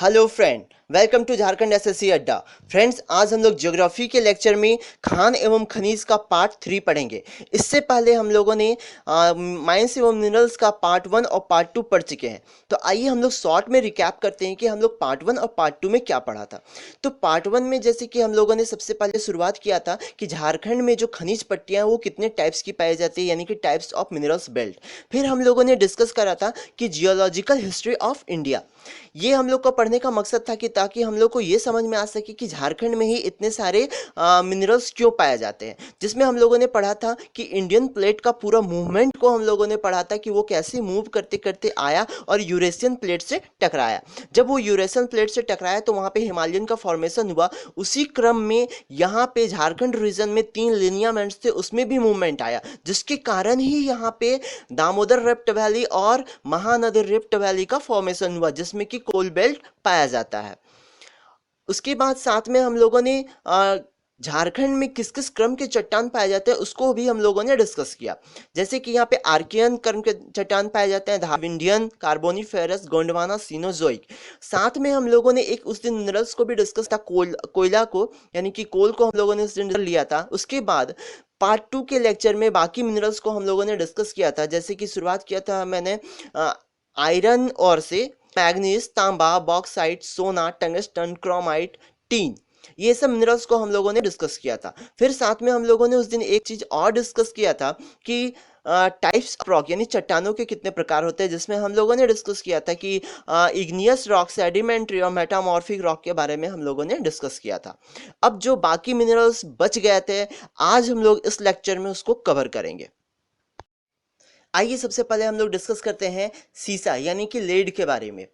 Hello friend, welcome to Jharkhand SSC Adda. Friends, आज हम लोग ज्योग्राफी के लेक्चर में खान एवं खनिज का पार्ट 3 पढ़ेंगे। इससे पहले हम लोगों ने माइंस एवं मिनरल्स का पार्ट 1 और पार्ट 2 पढ़ चुके हैं। तो आइए हम लोग शॉर्ट में रिकैप करते हैं कि हम लोग पार्ट 1 और पार्ट 2 में क्या पढ़ा था। तो पार्ट 1 में जैसे कि हम लोगों ने सबसे पहले शुरुआत किया था कि झारखंड में जो खनिज पट्टियां हैं वो कितने टाइप्स की पाई जाती है, यानी कि टाइप्स ऑफ मिनरल्स बेल्ट। फिर हम लोगों ने डिस्कस करा था कि जियोलॉजिकल हिस्ट्री ऑफ इंडिया। ये हम लोग को पढ़ने का मकसद था कि ताकि हम लोग को ये समझ में आ सके कि झारखंड में ही इतने सारे मिनरल्स क्यों पाए जाते हैं, जिसमें हम लोगों ने पढ़ा था कि इंडियन प्लेट का पूरा मूवमेंट को हम लोगों ने पढ़ा था कि वो कैसे मूव करते करते आया और यूरेशियन प्लेट से टकराया। जब वो यूरेशियन प्लेट से टकराया तो वहाँ पे हिमालयन का फॉर्मेशन हुआ। उसी क्रम में यहाँ पे झारखंड रीजन में 3 लिनियामेंट्स थे, उसमें भी मूवमेंट आया, जिसके कारण ही यहाँ पे दामोदर रिफ्ट वैली और महानदी रिफ्ट वैली का फॉर्मेशन हुआ, जिसमें कि कोल बेल्ट पाया जाता है। उसके बाद साथ में हम लोगों ने झारखंड में किस किस क्रम के चट्टान पाए जाते हैं उसको भी हम लोगों ने डिस्कस किया। जैसे कि यहाँ पे आर्कियन क्रम के चट्टान पाए जाते हैं, धाविंडियन, कार्बोनिफेरस, गोंडवाना, सीनोजोइक। साथ में हम लोगों ने एक उस दिन मिनरल्स को भी डिस्कस था, कोयला को, यानी कि कोल को हम लोगों ने उस दिन लिया था। उसके बाद पार्ट 2 के लेक्चर में बाकी मिनरल्स को हम लोगों ने डिस्कस किया था। जैसे कि शुरुआत किया था मैंने आयरन और से, मैग्नीज, तांबा, बॉक्साइट, सोना, टंगस्टन, क्रोमाइट, टीन, ये सब मिनरल्स को हम लोगों ने डिस्कस किया था। फिर साथ में हम लोगों ने उस दिन एक चीज और डिस्कस किया था कि टाइप्स ऑफ रॉक, यानी चट्टानों के कितने प्रकार होते हैं, जिसमें हम लोगों ने डिस्कस किया था कि इग्नियस रॉक, सेडिमेंट्री और मेटामॉर्फिक रॉक के बारे में हम लोगों ने डिस्कस किया था। अब जो बाकी मिनरल्स बच गए थे, आज हम लोग इस लेक्चर में उसको कवर करेंगे। आइए सबसे पहले हम लोग डिस्कस करते हैं सीसा यानी कि लेड के बारे में।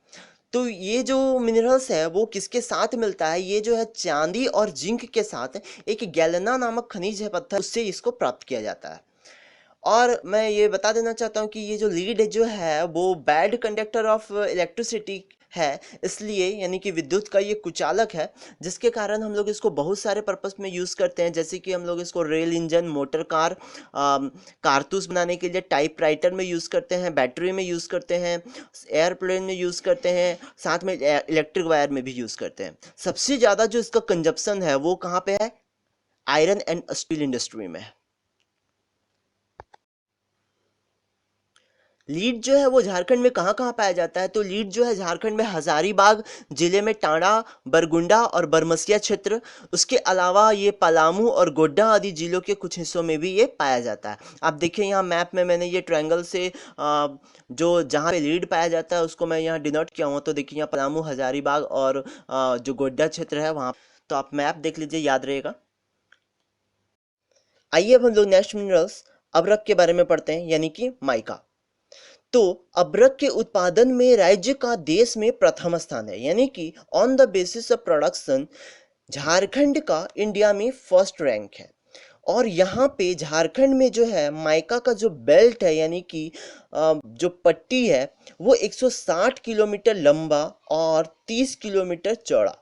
तो ये जो मिनरल्स है वो किसके साथ मिलता है? ये जो है चांदी और जिंक के साथ एक गैलेना नामक खनिज है, पत्थर, उससे इसको प्राप्त किया जाता है। और मैं ये बता देना चाहता हूँ कि ये जो लीड जो है वो बैड कंडक्टर ऑफ इलेक्ट्रिसिटी है, इसलिए यानी कि विद्युत का ये कुचालक है, जिसके कारण हम लोग इसको बहुत सारे पर्पस में यूज़ करते हैं। जैसे कि हम लोग इसको रेल इंजन, मोटर कार, कारतूस बनाने के लिए, टाइपराइटर में यूज़ करते हैं, बैटरी में यूज़ करते हैं, एयरप्लेन में यूज़ करते हैं, साथ में इलेक्ट्रिक वायर में भी यूज़ करते हैं। सबसे ज़्यादा जो इसका कंजप्शन है वो कहाँ पे है? आयरन एंड स्टील इंडस्ट्री में है। लीड जो है वो झारखंड में कहाँ कहाँ पाया जाता है? तो लीड जो है झारखंड में हजारीबाग जिले में टांडा, बरगुंडा और बरमसिया क्षेत्र, उसके अलावा ये पलामू और गोड्डा आदि जिलों के कुछ हिस्सों में भी ये पाया जाता है। आप देखिए यहाँ मैप में मैंने ये ट्रायंगल से जो जहाँ पे लीड पाया जाता है उसको मैं यहाँ डिनोट किया हूँ। तो देखिए यहाँ पलामू, हजारीबाग और जो गोड्डा क्षेत्र है वहाँ, तो आप मैप देख लीजिए, याद रहेगा। आइए अब हम लोग नेक्स्ट मिनरल्स अभ्रक के बारे में पढ़ते हैं, यानी कि माइका। तो अभ्रक के उत्पादन में राज्य का देश में प्रथम स्थान है, यानी कि on the basis of production Jharkhand का इंडिया में फर्स्ट रैंक है। और यहाँ पे झारखंड में जो है माइका का जो बेल्ट है, यानी कि जो पट्टी है, वो 160 किलोमीटर लंबा और 30 किलोमीटर चौड़ा,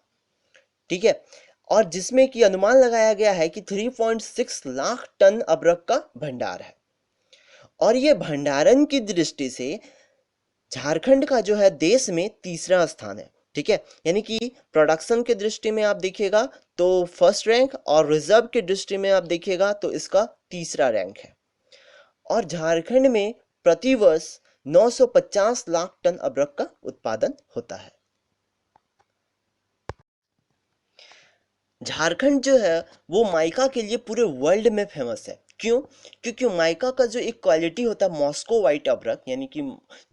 ठीक है। और जिसमें कि अनुमान लगाया गया है कि 3.6 लाख टन अभ्रक का भंडार है। और ये भंडारण की दृष्टि से झारखंड का जो है देश में तीसरा स्थान है, ठीक है। यानी कि प्रोडक्शन की दृष्टि में आप देखिएगा तो फर्स्ट रैंक, और रिजर्व की दृष्टि में आप देखिएगा तो इसका तीसरा रैंक है। और झारखंड में प्रतिवर्ष 950 लाख टन अभ्रक का उत्पादन होता है। झारखंड जो है वो माइका के लिए पूरे वर्ल्ड में फेमस है। क्यों? क्योंकि माइका का जो एक क्वालिटी होता है मॉस्को वाइट अभ्रक, यानी कि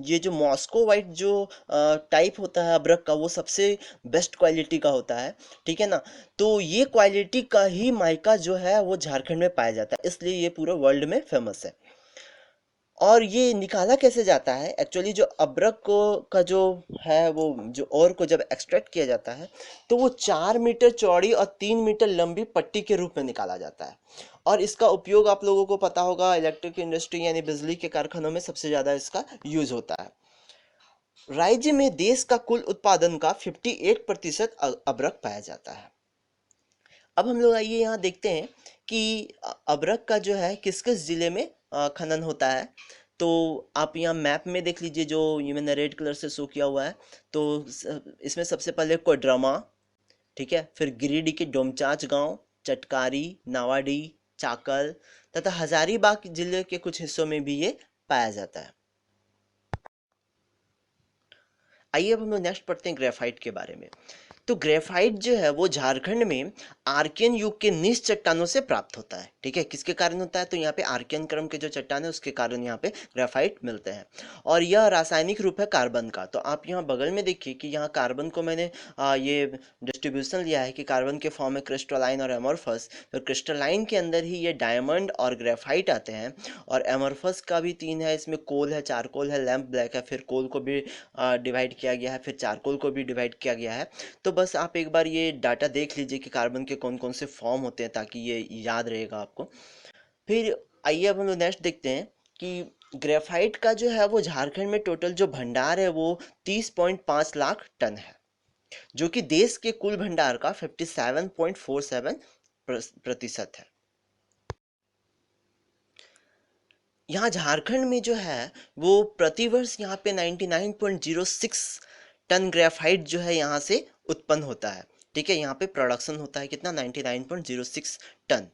ये जो मॉस्को वाइट जो टाइप होता है अभ्रक का, वो सबसे बेस्ट क्वालिटी का होता है, ठीक है ना। तो ये क्वालिटी का ही माइका जो है वो झारखंड में पाया जाता है, इसलिए ये पूरे वर्ल्ड में फेमस है। और ये निकाला कैसे जाता है? एक्चुअली जो अब्रक को का जो है वो जो और को जब एक्सट्रैक्ट किया जाता है तो वो 4 मीटर चौड़ी और 3 मीटर लंबी पट्टी के रूप में निकाला जाता है। और इसका उपयोग आप लोगों को पता होगा, इलेक्ट्रिक इंडस्ट्री यानी बिजली के कारखानों में सबसे ज़्यादा इसका यूज होता है। राज्य में देश का कुल उत्पादन का 58% अब्रक पाया जाता है। अब हम लोग आइए यहाँ देखते हैं कि अभ्रक का जो है किस किस जिले में खनन होता है। तो आप यहाँ मैप में देख लीजिए, जो ये मैंने रेड कलर से शो किया हुआ है। तो इसमें सबसे पहले कोडरमा, ठीक है, फिर गिरिडीह के डोमचांच गांव, चटकारी, नावाडी, चाकल तथा हजारीबाग जिले के कुछ हिस्सों में भी ये पाया जाता है। आइए अब हम लोग नेक्स्ट पढ़ते हैं ग्रेफाइट के बारे में। तो ग्रेफाइट जो है वो झारखंड में आर्कियन युग के निच चट्टानों से प्राप्त होता है। ठीक है, किसके कारण होता है? तो यहाँ पे आर्कियन क्रम के जो चट्टान है उसके कारण यहाँ पे ग्रेफाइट मिलते हैं। और यह रासायनिक रूप है कार्बन का। तो आप यहाँ बगल में देखिए कि यहाँ कार्बन को मैंने ये डिस्ट्रीब्यूशन लिया है कि कार्बन के फॉर्म में क्रिस्टलाइन और एमोर्फस। तो क्रिस्टलाइन के अंदर ही ये डायमंड और ग्रेफाइट आते हैं। और एमोर्फस का भी तीन है, इसमें कोल है, चारकोल है, लैम्प ब्लैक है, फिर कोल को भी डिवाइड किया गया है, फिर चारकोल को भी डिवाइड किया गया है। तो बस आप एक बार ये डाटा देख लीजिए कि कार्बन के कौन कौन से फॉर्म होते हैं, ताकि ये याद रहेगा आपको। फिर आइए अब हम लोग नेक्स्ट देखते हैं कि ग्रेफाइट का जो है वो झारखंड में टोटल जो भंडार है वो 30.5 लाख टन है, जो कि देश के कुल भंडार का 57.47% है। यहाँ झारखंड में जो है वो प्रतिवर्ष यहाँ पे 99.06 टन ग्रेफाइट जो है यहाँ से उत्पन्न होता है। ठीक है, यहाँ पे प्रोडक्शन होता है कितना? 99.06 टन।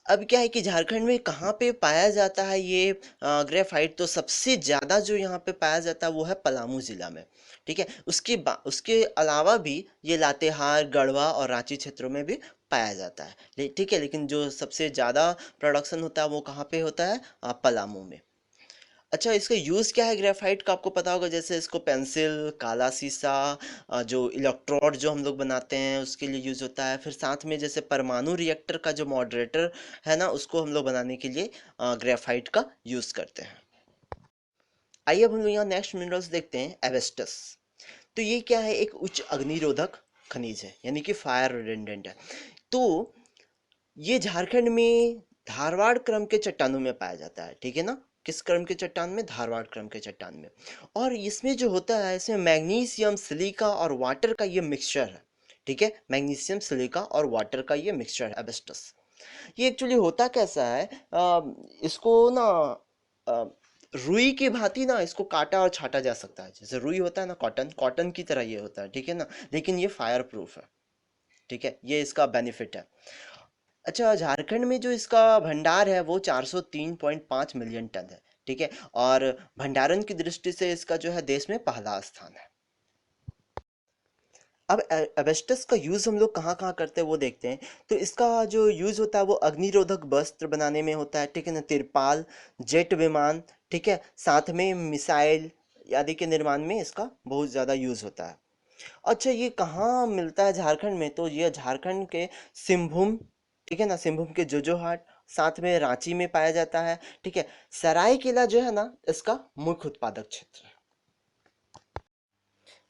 अब क्या है कि झारखंड में कहाँ पे पाया जाता है ये ग्रेफाइट? तो सबसे ज़्यादा जो यहाँ पे पाया जाता है वो है पलामू ज़िला में। ठीक है, उसके अलावा भी ये लातेहार, गढ़वा और रांची क्षेत्रों में भी पाया जाता है। ठीक है, लेकिन जो सबसे ज़्यादा प्रोडक्शन होता है वो कहाँ पे होता है? पलामू में। अच्छा, इसका यूज़ क्या है ग्रेफाइट का? आपको पता होगा, जैसे इसको पेंसिल, काला शीशा, जो इलेक्ट्रोड जो हम लोग बनाते हैं उसके लिए यूज़ होता है। फिर साथ में जैसे परमाणु रिएक्टर का जो मॉडरेटर है ना, उसको हम लोग बनाने के लिए ग्रेफाइट का यूज़ करते हैं। आइए अब हम लोग यहाँ नेक्स्ट मिनरल्स देखते हैं, एवेस्टस। तो ये क्या है? एक उच्च अग्निरोधक खनिज है, यानी कि फायर रिडेंडेंट है। तो ये झारखंड में धारवाड़ क्रम के चट्टानों में पाया जाता है। ठीक है ना, किस क्रम के चट्टान में? धारवाड़ क्रम के चट्टान में। और इसमें जो होता है, इसमें मैग्नीशियम, सिलिका और वाटर का ये मिक्सचर है। ठीक है, मैग्नीशियम, सिलिका और वाटर का ये मिक्सचर है एबेस्टस। ये एक्चुअली होता कैसा है? इसको ना अ, रुई की भांति ना इसको काटा और छाटा जा सकता है। जैसे रुई होता है ना, कॉटन, कॉटन की तरह ये होता है। ठीक है ना, लेकिन ये फायर प्रूफ है। ठीक है, ये इसका बेनिफिट है। अच्छा, झारखंड में जो इसका भंडार है वो 403.5 मिलियन टन है। ठीक है, और भंडारण की दृष्टि से इसका जो है देश में पहला स्थान है। अब एबेस्टस का यूज़ हम लोग कहाँ कहाँ करते हैं वो देखते हैं। तो इसका जो यूज़ होता है वो अग्निरोधक वस्त्र बनाने में होता है। ठीक है ना, तिरपाल, जेट विमान, ठीक है, साथ में मिसाइल आदि के निर्माण में इसका बहुत ज़्यादा यूज़ होता है। अच्छा, ये कहाँ मिलता है झारखंड में? तो ये झारखंड के सिंहभूम, ठीक है ना, सिंहभूम के जोजोहाट, साथ में रांची में पाया जाता है। ठीक है, सरायकेला जो है ना इसका मुख्य उत्पादक क्षेत्र है।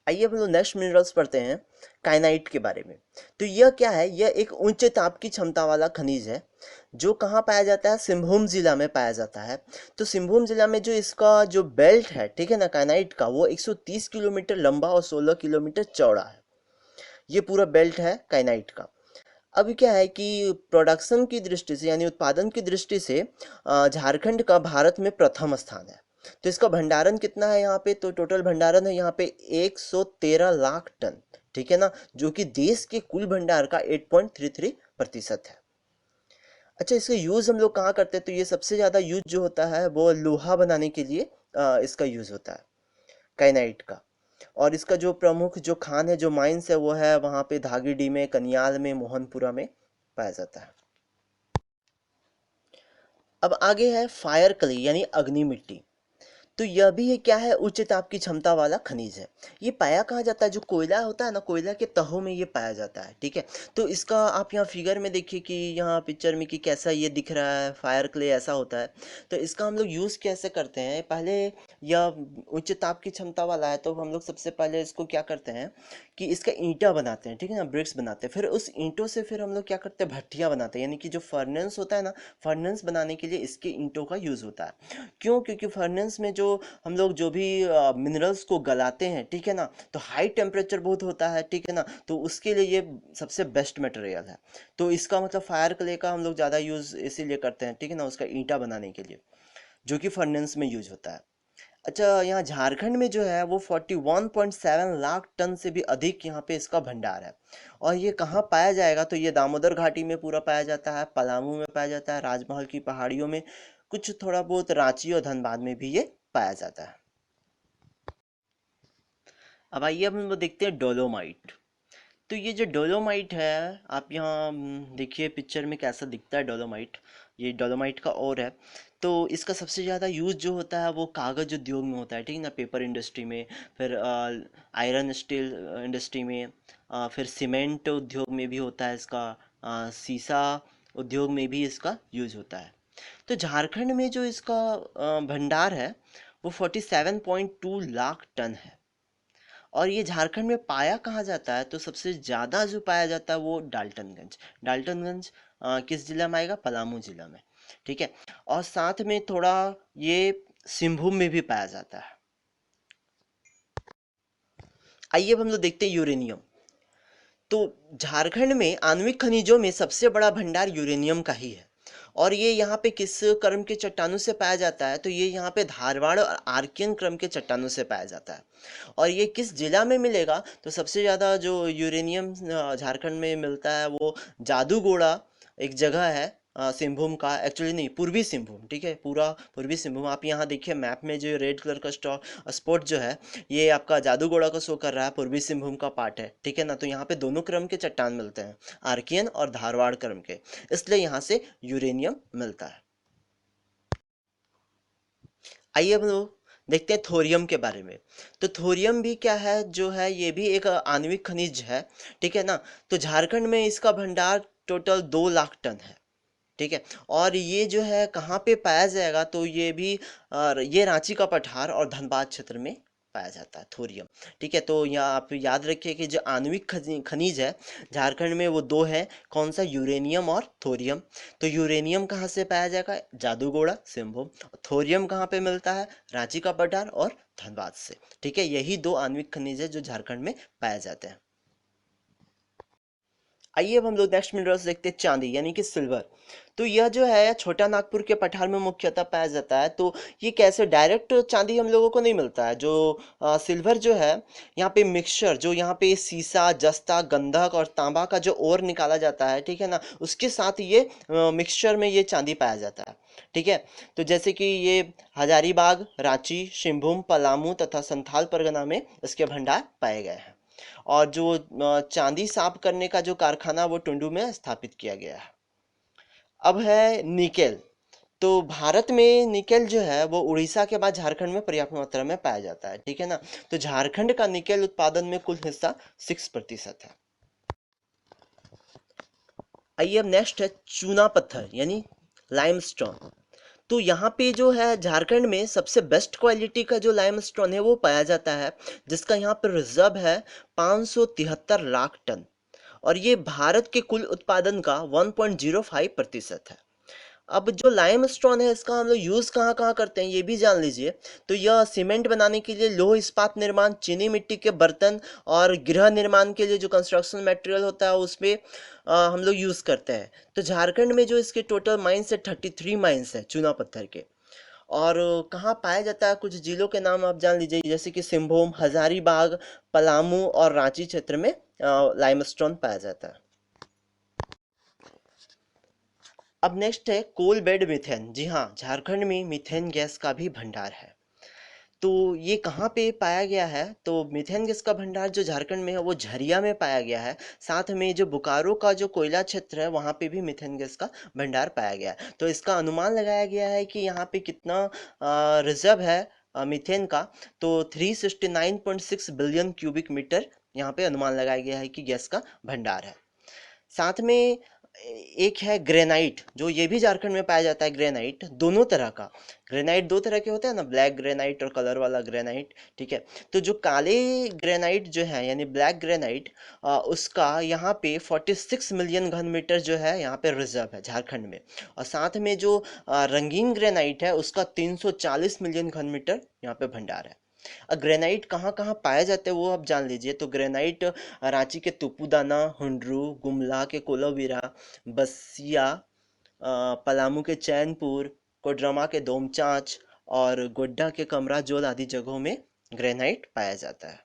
आइए हम लोग नेक्स्ट मिनरल्स पढ़ते हैं, काइनाइट के बारे में। तो यह क्या है? यह एक उच्च ताप की क्षमता वाला खनिज है, जो कहाँ पाया जाता है? सिंहभूम जिला में पाया जाता है। तो सिंहभूम जिला में जो इसका जो बेल्ट है, ठीक है ना, काइनाइट का, वो 130 किलोमीटर लंबा और 16 किलोमीटर चौड़ा है। ये पूरा बेल्ट है काइनाइट का। अब क्या है कि प्रोडक्शन की दृष्टि से, यानी उत्पादन की दृष्टि से झारखंड का भारत में प्रथम स्थान है। तो इसका भंडारण कितना है यहाँ पे? तो टोटल भंडारण है यहाँ पे 113 लाख टन। ठीक है ना, जो कि देश के कुल भंडार का 8.33% है। अच्छा, इसका यूज़ हम लोग कहाँ करते हैं? तो ये सबसे ज़्यादा यूज जो होता है वो लोहा बनाने के लिए इसका यूज़ होता है, काइनाइट का। और इसका जो प्रमुख जो खान है, जो माइंस है, वो है वहाँ पे धागीडीह में, कनियाल में, मोहनपुरा में पाया जाता है। अब आगे है फायर क्ले, यानी अग्नि मिट्टी। तो यह भी है क्या है? उच्च ताप की क्षमता वाला खनिज है। ये पाया कहाँ जाता है? जो कोयला होता है ना, कोयला के तहों में ये पाया जाता है। ठीक है, तो इसका आप यहाँ फिगर में देखिए कि यहाँ पिक्चर में कि कैसा ये दिख रहा है, फायर क्ले ऐसा होता है। तो इसका हम लोग यूज़ कैसे करते हैं? पहले यह उच्च ताप की क्षमता वाला है, तो हम लोग सबसे पहले इसको क्या करते हैं कि इसका ईंटा बनाते हैं। ठीक है ना, ब्रिक्स बनाते हैं। फिर उस ईंटों से फिर हम लोग क्या करते हैं? भट्टियाँ बनाते हैं, यानी कि जो फर्नेंस होता है ना, फर्नेंस बनाने के लिए इसके ईंटों का यूज़ होता है। क्यों? क्योंकि फर्नेंस में जो हम लोग जो भी मिनरल्स को गलाते हैं, ठीक है ना, तो हाई टेम्परेचर बहुत होता है। ठीक है ना, तो उसके लिए ये सबसे बेस्ट मटेरियल है। तो इसका मतलब फायर क्ले का हम लोग ज़्यादा यूज़ इसीलिए करते हैं। ठीक है ना, उसका ईंटा बनाने के लिए। जो कि फर्नेस में यूज होता है। अच्छा, यहाँ झारखंड में जो है वो 41.7 लाख टन से भी अधिक यहाँ पे इसका भंडार है। और ये कहाँ पाया जाएगा, तो ये दामोदर घाटी में पूरा पाया जाता है, पलामू में पाया जाता है, राजमहल की पहाड़ियों में, कुछ थोड़ा बहुत रांची और धनबाद में भी ये पाया जाता है। अब आइए अब हम लोग देखते हैं डोलोमाइट। तो ये जो डोलोमाइट है, आप यहाँ देखिए पिक्चर में कैसा दिखता है डोलोमाइट। ये डोलोमाइट का और है। तो इसका सबसे ज़्यादा यूज़ जो होता है वो कागज़ उद्योग में होता है, ठीक है ना, पेपर इंडस्ट्री में, फिर आयरन स्टील इंडस्ट्री में, फिर सीमेंट उद्योग में भी होता है इसका, सीसा उद्योग में भी इसका यूज़ होता है। तो झारखंड में जो इसका भंडार है वो 47.2 लाख टन है। और ये झारखंड में पाया कहाँ जाता है, तो सबसे ज़्यादा जो पाया जाता है वो डाल्टनगंज। डाल्टनगंज किस जिला में आएगा, पलामू जिला में, ठीक है। और साथ में थोड़ा ये सिंहभूम में भी पाया जाता है। आइए अब हम लोग देखते हैं यूरेनियम। तो झारखंड में आणविक खनिजों में सबसे बड़ा भंडार यूरेनियम का ही है। और ये यहाँ पे किस क्रम के चट्टानों से पाया जाता है, तो ये यहाँ पे धारवाड़ और आर्कियन क्रम के चट्टानों से पाया जाता है। और ये किस जिला में मिलेगा, तो सबसे ज़्यादा जो यूरेनियम झारखंड में मिलता है वो जादूगोड़ा एक जगह है, सिंहभूम का, एक्चुअली नहीं, पूर्वी सिंहभूम, ठीक है, पूरा पूर्वी सिंहभूम। आप यहाँ देखिए मैप में जो रेड कलर का स्पॉट जो है, ये आपका जादूगोड़ा को शो कर रहा है, पूर्वी सिंहभूम का पार्ट है, ठीक है ना। तो यहाँ पे दोनों क्रम के चट्टान मिलते हैं, आर्कियन और धारवाड़ क्रम के, इसलिए यहाँ से यूरेनियम मिलता है। आइए अब लोग देखते हैं थोरियम के बारे में। तो थोरियम भी क्या है, जो है ये भी एक आणविक खनिज है, ठीक है ना। तो झारखंड में इसका भंडार टोटल 2 लाख टन है, ठीक है। और ये जो है कहाँ पे पाया जाएगा, तो ये भी ये रांची का पठार और धनबाद क्षेत्र में पाया जाता है थोरियम, ठीक है। तो यहाँ आप याद रखिए कि जो आणविक खनिज है झारखंड में वो दो है, कौन सा, यूरेनियम और थोरियम। तो यूरेनियम कहाँ से पाया जाएगा, जादूगोड़ा सिंहभूम। थोरियम कहाँ पे मिलता है, रांची का पठार और धनबाद से, ठीक है। यही दो आणविक खनिज है जो झारखंड में पाए जाते हैं। आइए अब हम लोग नेक्स्ट मिनरल्स देखते हैं, चांदी यानी कि सिल्वर। तो यह जो है छोटा नागपुर के पठार में मुख्यतः पाया जाता है। तो ये कैसे, डायरेक्ट चांदी हम लोगों को नहीं मिलता है, जो सिल्वर जो है यहाँ पे मिक्सचर, जो यहाँ पे सीसा, जस्ता, गंधक और तांबा का जो ओर निकाला जाता है, ठीक है ना, उसके साथ ये मिक्सचर में ये चांदी पाया जाता है, ठीक है। तो जैसे कि ये हजारीबाग, रांची, सिंहभूम, पलामू तथा संथाल परगना में इसके भंडार पाए गए हैं। और जो चांदी साफ करने का जो कारखाना वो टुंडू में स्थापित किया गया है। अब है निकेल। तो भारत में निकेल जो है वो उड़ीसा के बाद झारखंड में पर्याप्त मात्रा में पाया जाता है, ठीक है ना। तो झारखंड का निकेल उत्पादन में कुल हिस्सा 6% है। आइए अब नेक्स्ट है चूना पत्थर यानी लाइमस्टोन। तो यहाँ पे जो है झारखंड में सबसे बेस्ट क्वालिटी का जो लाइमस्टोन है वो पाया जाता है, जिसका यहाँ पर रिजर्व है 573 लाख टन। और ये भारत के कुल उत्पादन का 1.05% है। अब जो लाइमस्टोन है इसका हम लोग यूज़ कहाँ कहाँ करते हैं ये भी जान लीजिए। तो यह सीमेंट बनाने के लिए, लौह इस्पात निर्माण, चीनी मिट्टी के बर्तन और गृह निर्माण के लिए जो कंस्ट्रक्शन मटेरियल होता है उसमें हम लोग यूज़ करते हैं। तो झारखंड में जो इसके टोटल माइंस है 33 माइंस है चूना पत्थर के। और कहाँ पाया जाता है, कुछ जिलों के नाम आप जान लीजिए, जैसे कि सिंहभूम, हजारीबाग, पलामू और रांची क्षेत्र में लाइमस्टोन पाया जाता है। अब नेक्स्ट है कोल बेड मीथेन। जी हाँ, झारखंड में मीथेन गैस का भी भंडार है। तो ये कहाँ पे पाया गया है, तो मीथेन गैस का भंडार जो झारखंड में है वो झरिया में पाया गया है। साथ में जो बोकारो का जो कोयला क्षेत्र है वहाँ पे भी मीथेन गैस का भंडार पाया गया है। तो इसका अनुमान लगाया गया है कि यहाँ पे कितना रिजर्व है मीथेन का, तो 369.6 बिलियन क्यूबिक मीटर यहाँ पे अनुमान लगाया गया है कि गैस का भंडार है। साथ में एक है ग्रेनाइट, जो ये भी झारखंड में पाया जाता है। ग्रेनाइट दोनों तरह का, ग्रेनाइट दो तरह के होते हैं ना, ब्लैक ग्रेनाइट और कलर वाला ग्रेनाइट, ठीक है। तो जो काले ग्रेनाइट जो है यानी ब्लैक ग्रेनाइट, उसका यहाँ पे 46 मिलियन घन मीटर जो है यहाँ पे रिजर्व है झारखंड में। और साथ में जो रंगीन ग्रेनाइट है उसका 340 मिलियन घन मीटर यहाँ पे भंडार है। ग्रेनाइट कहाँ कहाँ पाया जाता है वो आप जान लीजिए। तो ग्रेनाइट रांची के तुपुदाना, हुंड्रू, गुमला के कोलावीरा, बसिया, पलामू के चैनपुर, कोडरमा के दोमचांच और गोड्डा के कमरा जोल आदि जगहों में ग्रेनाइट पाया जाता है।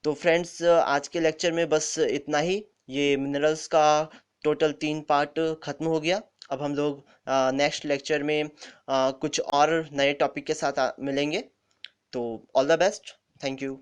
तो फ्रेंड्स, आज के लेक्चर में बस इतना ही। ये मिनरल्स का टोटल 3 पार्ट खत्म हो गया। अब हम लोग नेक्स्ट लेक्चर में कुछ और नए टॉपिक के साथ मिलेंगे। तो all the best. Thank you.